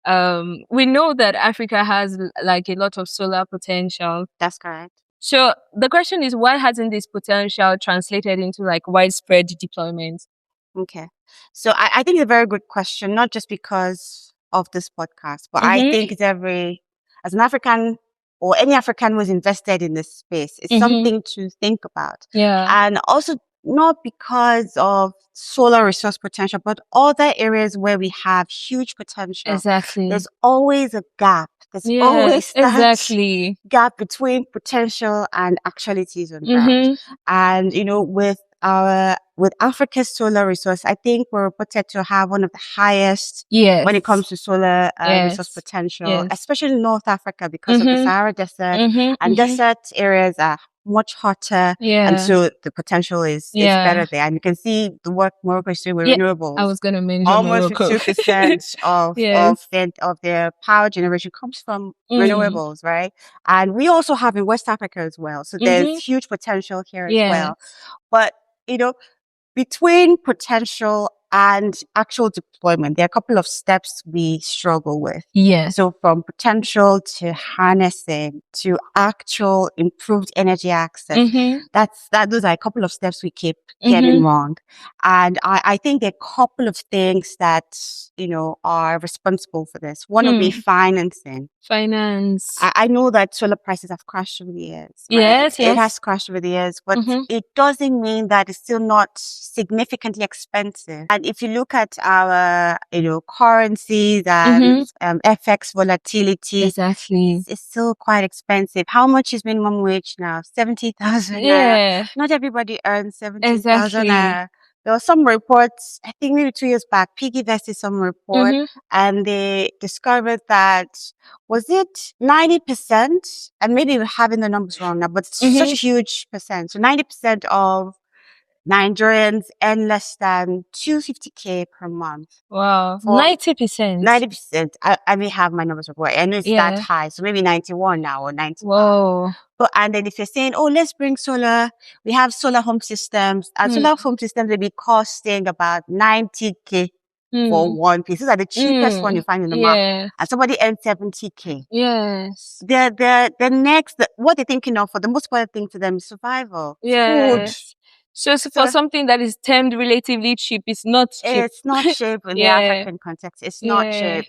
we know that Africa has like a lot of solar potential. That's correct. So the question is, why hasn't this potential translated into like widespread deployment? Okay. So I think it's a very good question, not just because of this podcast, but I Mm-hmm. think as an African or any African who's invested in this space, it's Mm-hmm. something to think about. Yeah. And also not because of solar resource potential, but other areas where we have huge potential. Exactly. There's always a gap. There's Yes, always that exactly. gap between potential and actualities on ground. Mm-hmm. And, with Africa's solar resource, I think we're reported to have one of the highest Yes. when it comes to solar Yes. resource potential, Yes. especially in North Africa because of the Mm-hmm. Sahara Desert. Mm-hmm. And desert areas are much hotter. Yeah. And so the potential is Yeah. better there. And you can see the work Morocco is doing with Yeah. renewables. I was going to mention Almost Morocco. 52% Yes. of their power generation comes from renewables, right? And we also have in West Africa as well. So there's huge potential here as well. But, between potential and actual deployment, there are a couple of steps we struggle with. Yes. So from potential to harnessing to actual improved energy access, those are a couple of steps we keep getting wrong. And I think there are a couple of things that, are responsible for this. One would be financing. Finance. I know that solar prices have crashed over the years. Right? Yes. It has crashed over the years, but it doesn't mean that it's still not significantly expensive. And if you look at our, currencies and FX volatility, exactly, it's still quite expensive. How much is minimum wage now? 70,000. Yeah. Not everybody earns 70,000. Exactly. There were some reports, I think maybe 2 years back, Piggy vested some report, and they discovered that, was it 90%? And maybe we're having the numbers wrong now, but it's such a huge percent. So 90% of Nigerians earn less than 250K per month. Wow. 90%. 90%. I may have my numbers wrong. I know it's that high. So maybe 91 now or 91. Whoa. And then if you're saying, let's bring solar, we have solar home systems. And solar home systems will be costing about 90K for one piece. These are the cheapest one you find in the market. And somebody earns 70K. Yes. The next, what they're thinking of for the most important thing to them is survival. Yes. Food. So for something that is termed relatively cheap, it's not cheap. It's not cheap in the African context. It's not cheap.